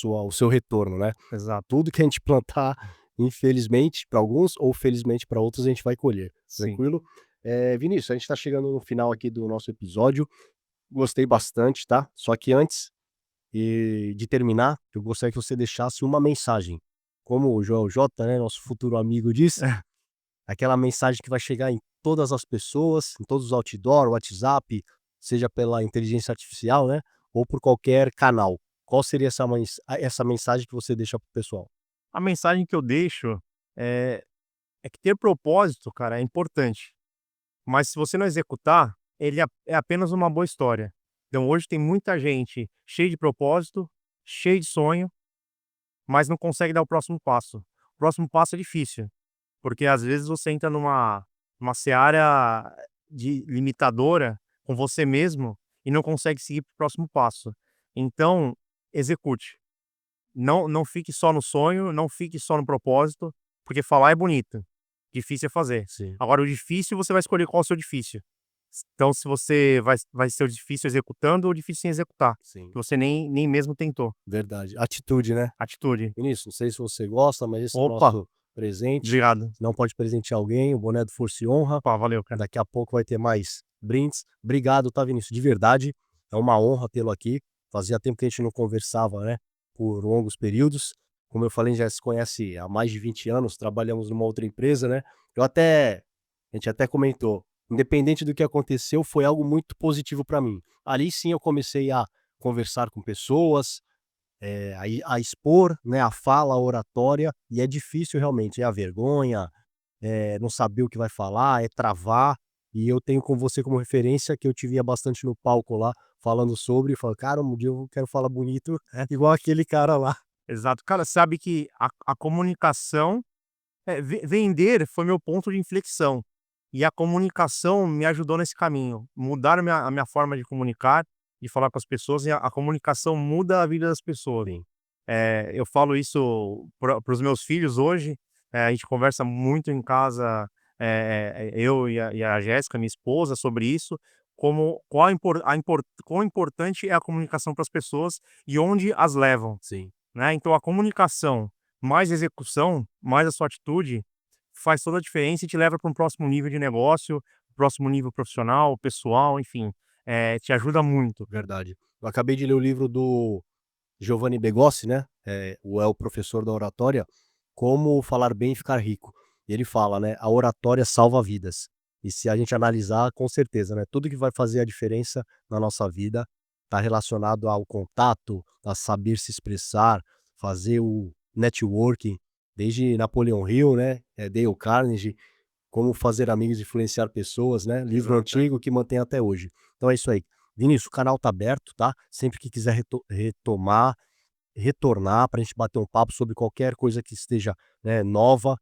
o seu retorno, né. Exato. Tudo que a gente plantar, infelizmente para alguns ou felizmente para outros, a gente vai colher, Sim. tranquilo? Vinícius, a gente está chegando no final aqui do nosso episódio, gostei bastante, tá. Só que antes, de terminar, eu gostaria que você deixasse uma mensagem, como o Joel J, né, nosso futuro amigo diz, aquela mensagem que vai chegar em todas as pessoas, em todos os outdoor, WhatsApp, seja pela inteligência artificial, né, ou por qualquer canal. Qual seria essa mensagem que você deixa para o pessoal? A mensagem que eu deixo é é que ter propósito, cara, é importante, mas se você não executar, ele é apenas uma boa história. Então hoje tem muita gente cheia de propósito, cheio de sonho, mas não consegue dar o próximo passo. O próximo passo é difícil, porque às vezes você entra numa seara de limitadora com você mesmo e não consegue seguir para o próximo passo. Então, execute. Não fique só no sonho, não fique só no propósito, porque falar é bonito, difícil é fazer. Sim, Agora o difícil, você vai escolher qual é o seu difícil. Então se você vai ser o difícil executando ou o difícil em executar, sim, que você nem mesmo tentou. verdade. Atitude, né. Atitude. Vinícius, não sei se você gosta, mas esse é o Opa, nosso presente. obrigado. Não pode presentear alguém, o boné do Força e Honra. Opa, valeu, cara. Daqui a pouco vai ter mais brindes. Obrigado, tá, Vinícius? De verdade, é uma honra tê-lo aqui. Fazia tempo que a gente não conversava, né, por longos períodos. Como eu falei, a gente já se conhece há mais de 20 anos, trabalhamos numa outra empresa, né. Eu até A gente até comentou, independente do que aconteceu, foi algo muito positivo para mim. Ali sim eu comecei a conversar com pessoas, a expor, né, a fala, a oratória, e é difícil realmente, é a vergonha, não saber o que vai falar, é travar, e eu tenho com você como referência que eu te via bastante no palco lá, falando sobre, e falo: "Cara, um dia eu quero falar bonito, igual aquele cara lá". Exato. Cara, sabe que a comunicação vender foi meu ponto de inflexão, e a comunicação me ajudou nesse caminho. Mudar a minha forma de comunicar, de falar com as pessoas, e a comunicação muda a vida das pessoas. Sim, Eu falo isso para os meus filhos hoje, a gente conversa muito em casa, eu e a Jéssica, minha esposa, sobre isso, como quão importante é a comunicação para as pessoas e onde as levam, sim, né. Então a comunicação, mais execução, mais a sua atitude, faz toda a diferença e te leva para um próximo nível de negócio, próximo nível profissional, pessoal, enfim, te ajuda muito. verdade. Eu acabei de ler o livro do Giovanni Begossi, né, o professor da oratória, Como Falar Bem e Ficar Rico. E ele fala, né, a oratória salva vidas. E se a gente analisar, com certeza, né, tudo que vai fazer a diferença na nossa vida está relacionado ao contato, a saber se expressar, fazer o networking, desde Napoleão Hill, né, Dale Carnegie, Como Fazer Amigos e Influenciar Pessoas, né, livro Exato. antigo que mantém até hoje. Então é isso aí. Vinícius, o canal tá aberto, tá? Sempre que quiser retornar para a gente bater um papo sobre qualquer coisa que esteja, né, nova,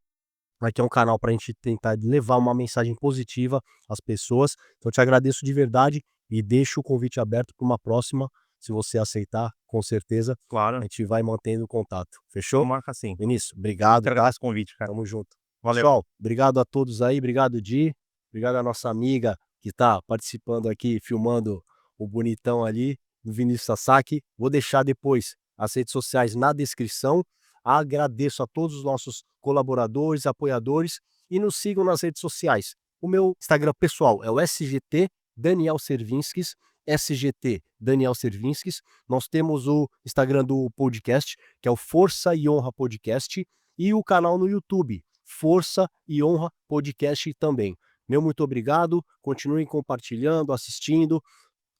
aqui é um canal para a gente tentar levar uma mensagem positiva às pessoas. Então eu te agradeço de verdade e deixo o convite aberto para uma próxima, se você aceitar, com certeza, a Claro, gente vai mantendo o contato. Fechou? vamos marcar sim. Vinícius, Eu que obrigado, tá? agradeço o convite, cara. Tamo junto. Valeu. Pessoal, obrigado a todos aí, obrigado Di, obrigado à nossa amiga que está participando aqui, filmando o bonitão ali, do Vinícius Sasaki. Vou deixar depois as redes sociais na descrição. Agradeço a todos os nossos colaboradores, apoiadores e nos sigam nas redes sociais. O meu Instagram pessoal é o SGT Daniel Servinskis, SGT Daniel Servinskis. Nós temos o Instagram do podcast, que é o Força e Honra Podcast, e o canal no YouTube, Força e Honra Podcast também. Meu muito obrigado, continuem compartilhando, assistindo,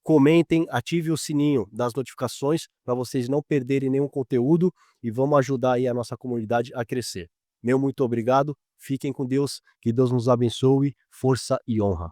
comentem, ative o sininho das notificações para vocês não perderem nenhum conteúdo e vamos ajudar aí a nossa comunidade a crescer. Meu muito obrigado, fiquem com Deus, que Deus nos abençoe, força e honra.